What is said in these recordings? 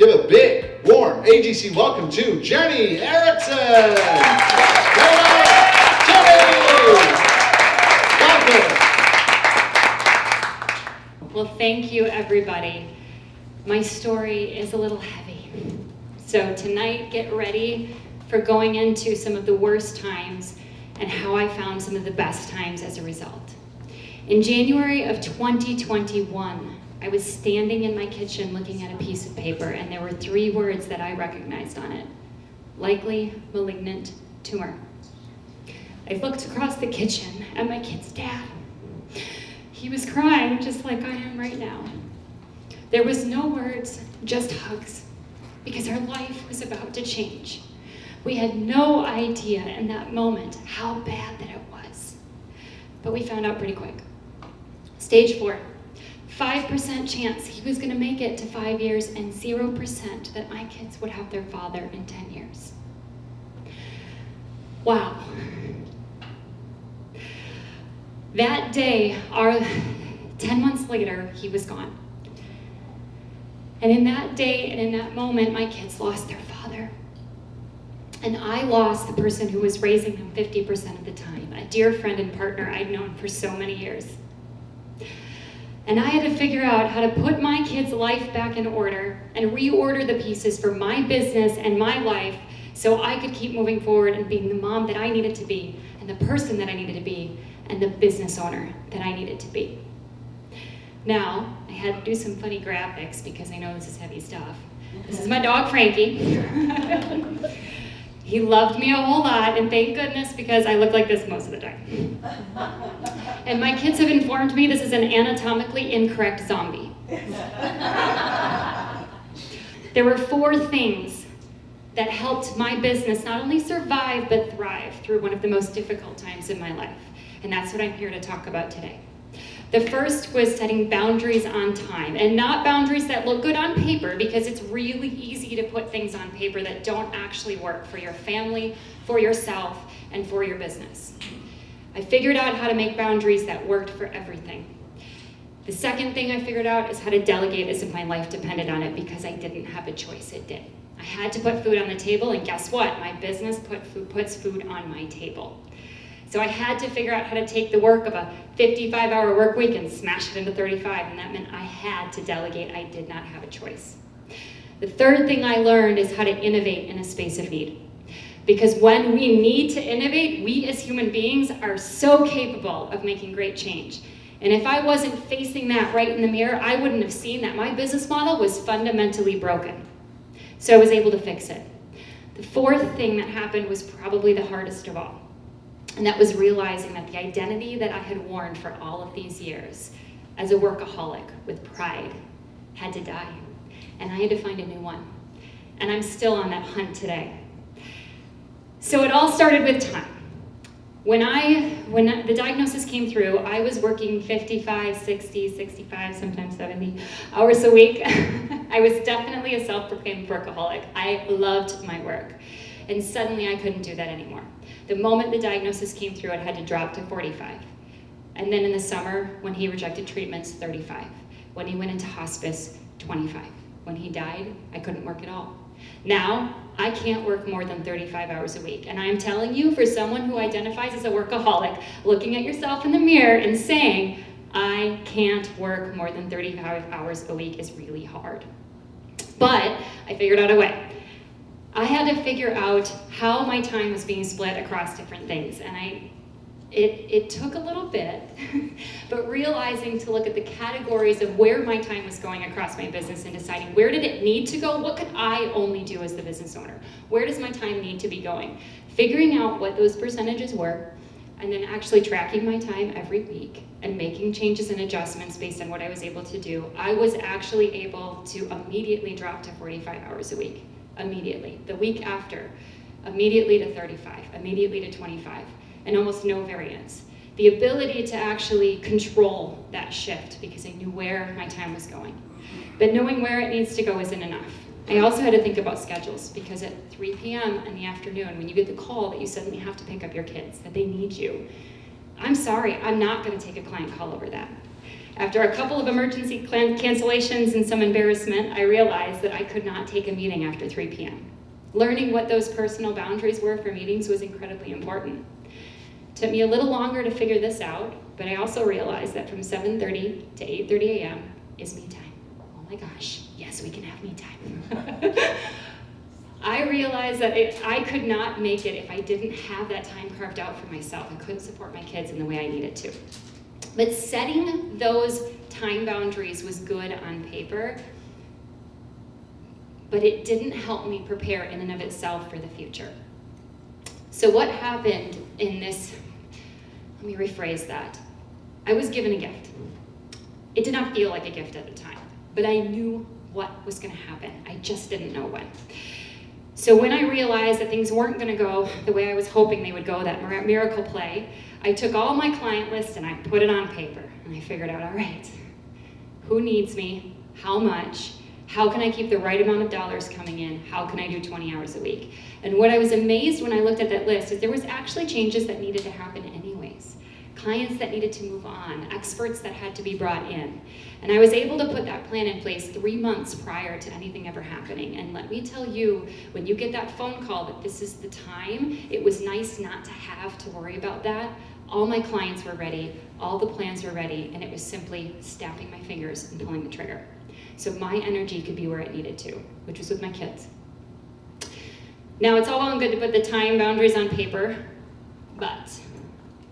Give a big, warm AGC welcome to Jenny Erickson. Jenny! Welcome. Well, thank you, everybody. My story is a little heavy. So tonight, get ready for going into some of the worst times and how I found some of the best times as a result. In January of 2021, I was standing in my kitchen looking at a piece of paper, and there were 3 words that I recognized on it: likely malignant tumor. I looked across the kitchen at my kid's dad. He was crying just like I am right now. There was no words, just hugs, because our life was about to change. We had no idea in that moment how bad that it was, but we found out pretty quick. Stage 4. 5% chance he was going to make it to 5 years, and 0% that my kids would have their father in 10 years. Wow. That day, 10 months later, he was gone. And in that day and in that moment, my kids lost their father. And I lost the person who was raising them 50% of the time, a dear friend and partner I'd known for so many years. And I had to figure out how to put my kids' life back in order and reorder the pieces for my business and my life so I could keep moving forward and being the mom that I needed to be, and the person that I needed to be, and the business owner that I needed to be. Now, I had to do some funny graphics because I know this is heavy stuff. This is my dog, Frankie. He loved me a whole lot, and thank goodness, because I look like this most of the time. And my kids have informed me this is an anatomically incorrect zombie. There were 4 things that helped my business not only survive, but thrive through one of the most difficult times in my life. And that's what I'm here to talk about today. The first was setting boundaries on time, and not boundaries that look good on paper, because it's really easy to put things on paper that don't actually work for your family, for yourself, and for your business. I figured out how to make boundaries that worked for everything. The second thing I figured out is how to delegate as if my life depended on it, because I didn't have a choice, it did. I had to put food on the table, and guess what? My business puts food on my table. So I had to figure out how to take the work of a 55-hour work week and smash it into 35, and that meant I had to delegate. I did not have a choice. The third thing I learned is how to innovate in a space of need. Because when we need to innovate, we as human beings are so capable of making great change. And if I wasn't facing that right in the mirror, I wouldn't have seen that my business model was fundamentally broken. So I was able to fix it. The fourth thing that happened was probably the hardest of all. And that was realizing that the identity that I had worn for all of these years as a workaholic with pride had to die. And I had to find a new one. And I'm still on that hunt today. So it all started with time. When the diagnosis came through, I was working 55, 60, 65, sometimes 70 hours a week. I was definitely a self-proclaimed workaholic. I loved my work. And suddenly I couldn't do that anymore. The moment the diagnosis came through, it had to drop to 45. And then in the summer, when he rejected treatments, 35. When he went into hospice, 25. When he died, I couldn't work at all. Now, I can't work more than 35 hours a week. And I'm telling you, for someone who identifies as a workaholic, looking at yourself in the mirror and saying, I can't work more than 35 hours a week is really hard. But I figured out a way. I had to figure out how my time was being split across different things, and it took a little bit, but realizing to look at the categories of where my time was going across my business and deciding where did it need to go, what could I only do as the business owner, where does my time need to be going, figuring out what those percentages were, and then actually tracking my time every week and making changes and adjustments based on what I was able to do. I was actually able to immediately drop to 45 hours a week. Immediately. The week after, immediately to 35, immediately to 25, and almost no variance. The ability to actually control that shift because I knew where my time was going. But knowing where it needs to go isn't enough. I also had to think about schedules because at 3 p.m. in the afternoon, when you get the call that you suddenly have to pick up your kids, that they need you, I'm sorry, I'm not going to take a client call over that. After a couple of emergency cancellations and some embarrassment, I realized that I could not take a meeting after 3 p.m. Learning what those personal boundaries were for meetings was incredibly important. It took me a little longer to figure this out, but I also realized that from 7:30 to 8:30 a.m. is me time. Oh my gosh, yes, we can have me time. I realized that I could not make it if I didn't have that time carved out for myself. I couldn't support my kids in the way I needed to. But setting those time boundaries was good on paper, but it didn't help me prepare in and of itself for the future. So what happened in this, let me rephrase that. I was given a gift. It did not feel like a gift at the time, but I knew what was going to happen. I just didn't know when. So when I realized that things weren't going to go the way I was hoping they would go, that miracle play, I took all my client list and I put it on paper. And I figured out, all right, who needs me? How much? How can I keep the right amount of dollars coming in? How can I do 20 hours a week? And what I was amazed when I looked at that list is there was actually changes that needed to happen anyways. Clients that needed to move on, experts that had to be brought in. And I was able to put that plan in place 3 months prior to anything ever happening. And let me tell you, when you get that phone call that this is the time, it was nice not to have to worry about that. All my clients were ready, all the plans were ready, and it was simply snapping my fingers and pulling the trigger. So my energy could be where it needed to, which was with my kids. Now, it's all well and good to put the time boundaries on paper, but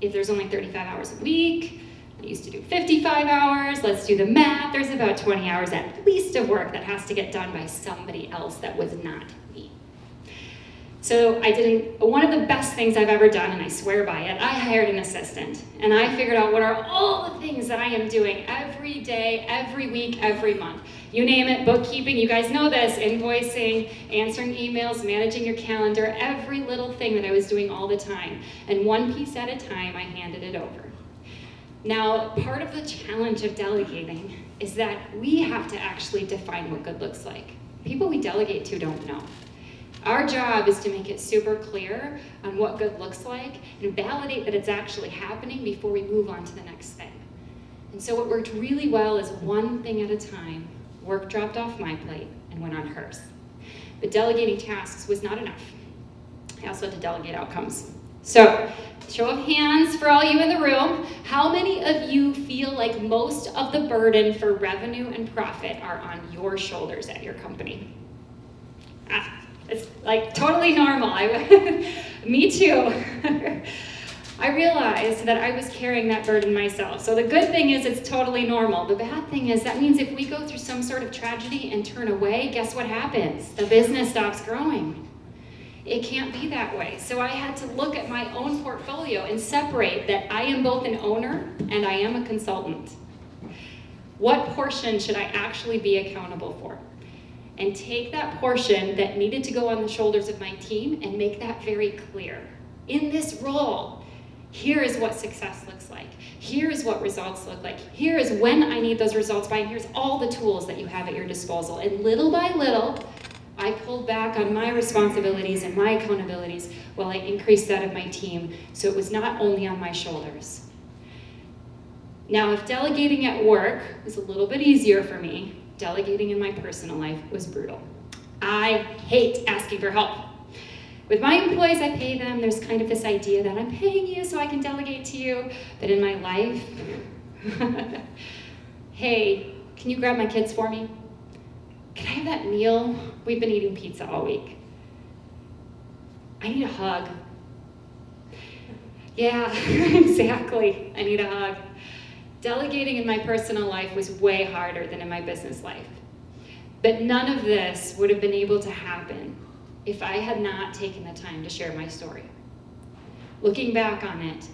if there's only 35 hours a week, I used to do 55 hours, let's do the math, there's about 20 hours at least of work that has to get done by somebody else that was not me. So one of the best things I've ever done, and I swear by it, I hired an assistant. And I figured out what are all the things that I am doing every day, every week, every month. You name it, bookkeeping, you guys know this, invoicing, answering emails, managing your calendar, every little thing that I was doing all the time. And one piece at a time, I handed it over. Now, part of the challenge of delegating is that we have to actually define what good looks like. People we delegate to don't know. Our job is to make it super clear on what good looks like and validate that it's actually happening before we move on to the next thing. And so what worked really well is one thing at a time. Work dropped off my plate and went on hers. But delegating tasks was not enough. I also had to delegate outcomes. So, show of hands for all you in the room. How many of you feel like most of the burden for revenue and profit are on your shoulders at your company? It's like totally normal. Me too. I realized that I was carrying that burden myself. So the good thing is it's totally normal. The bad thing is that means if we go through some sort of tragedy and turn away, guess what happens? The business stops growing. It can't be that way. So I had to look at my own portfolio and separate that I am both an owner and I am a consultant. What portion should I actually be accountable for? And take that portion that needed to go on the shoulders of my team and make that very clear. In this role, here is what success looks like. Here is what results look like. Here is when I need those results by, and here's all the tools that you have at your disposal. And little by little, I pulled back on my responsibilities and my accountabilities while I increased that of my team, so it was not only on my shoulders. Now, if delegating at work was a little bit easier for me, delegating in my personal life was brutal. I hate asking for help. With my employees, I pay them. There's kind of this idea that I'm paying you so I can delegate to you. But in my life, hey, can you grab my kids for me? Can I have that meal? We've been eating pizza all week. I need a hug. Yeah, exactly. I need a hug. Delegating in my personal life was way harder than in my business life. But none of this would have been able to happen if I had not taken the time to share my story. Looking back on it,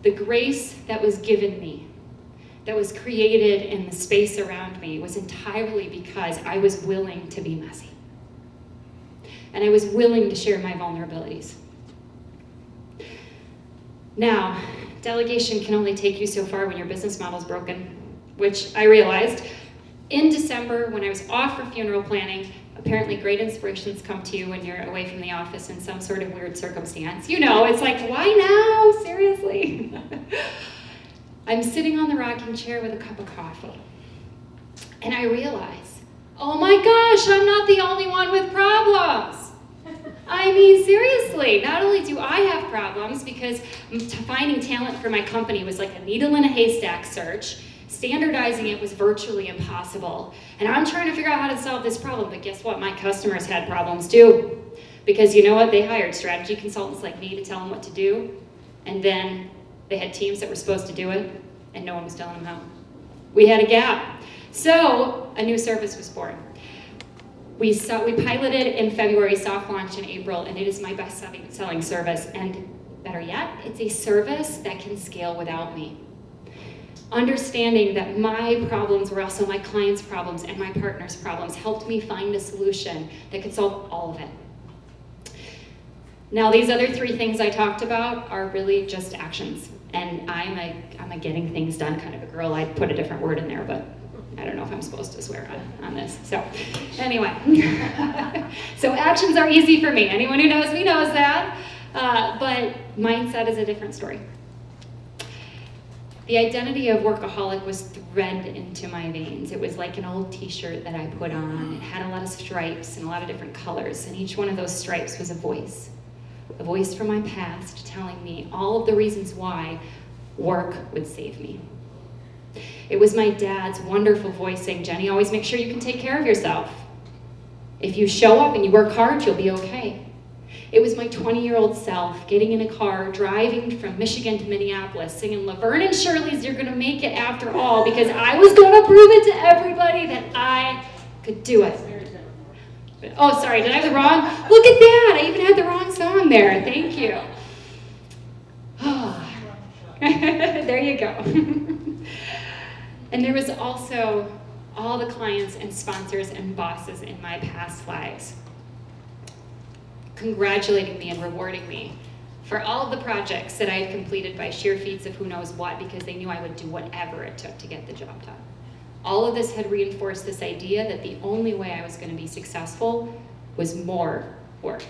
the grace that was given me, that was created in the space around me, was entirely because I was willing to be messy. And I was willing to share my vulnerabilities. Now, delegation can only take you so far when your business model's broken, which I realized in December when I was off for funeral planning. Apparently great inspirations come to you when you're away from the office in some sort of weird circumstance. You know, it's like, why now? Seriously. I'm sitting on the rocking chair with a cup of coffee, and I realize, oh my gosh, I'm not the only one with problems. I mean, seriously, not only do I have problems, because finding talent for my company was like a needle in a haystack search. Standardizing it was virtually impossible. And I'm trying to figure out how to solve this problem, but guess what? My customers had problems too. Because you know what? They hired strategy consultants like me to tell them what to do, and then they had teams that were supposed to do it, and no one was telling them how. We had a gap. So a new service was born. We piloted in February, soft launched in April, and it is my best-selling service. And better yet, it's a service that can scale without me. Understanding that my problems were also my clients' problems and my partners' problems helped me find a solution that could solve all of it. Now, these other three things I talked about are really just actions. And I'm a getting things done kind of a girl. I'd put a different word in there, but I don't know if I'm supposed to swear on this. So anyway, so actions are easy for me. Anyone who knows me knows that. But mindset is a different story. The identity of workaholic was thread into my veins. It was like an old t-shirt that I put on. It had a lot of stripes and a lot of different colors, and each one of those stripes was a voice from my past telling me all of the reasons why work would save me. It was my dad's wonderful voice saying, Jenny, always make sure you can take care of yourself. If you show up and you work hard, you'll be okay. It was my 20-year-old self getting in a car, driving from Michigan to Minneapolis, singing Laverne and Shirley's You're Gonna Make It After All, because I was gonna prove it to everybody that I could do it. Oh, sorry, did I have the wrong? Look at that, I even had the wrong song there, thank you. Oh. There you go. And there was also all the clients and sponsors and bosses in my past lives congratulating me and rewarding me for all of the projects that I had completed by sheer feats of who knows what, because they knew I would do whatever it took to get the job done. All of this had reinforced this idea that the only way I was going to be successful was more work.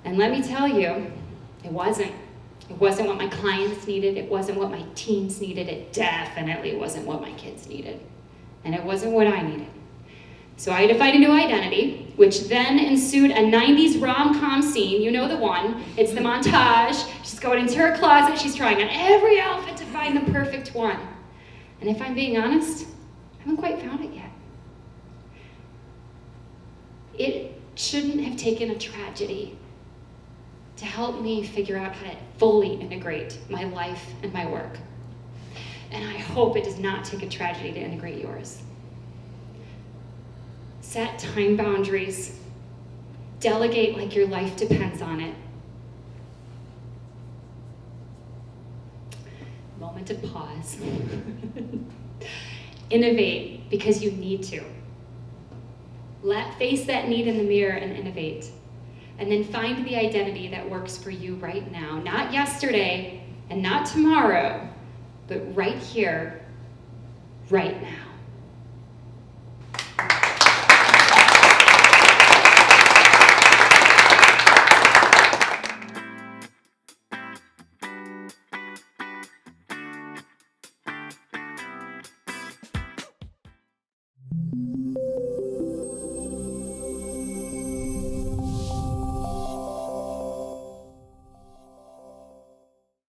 And let me tell you, it wasn't. It wasn't what my clients needed. It wasn't what my teams needed. It definitely wasn't what my kids needed. And it wasn't what I needed. So I had to find a new identity, which then ensued a 90s rom-com scene. You know the one. It's the montage. She's going into her closet. She's trying on every outfit to find the perfect one. And if I'm being honest, I haven't quite found it yet. It shouldn't have taken a tragedy to help me figure out how to fully integrate my life and my work. And I hope it does not take a tragedy to integrate yours. Set time boundaries. Delegate like your life depends on it. Moment of pause. Innovate because you need to. Face that need in the mirror and innovate. And then find the identity that works for you right now. Not yesterday and not tomorrow, but right here, right now.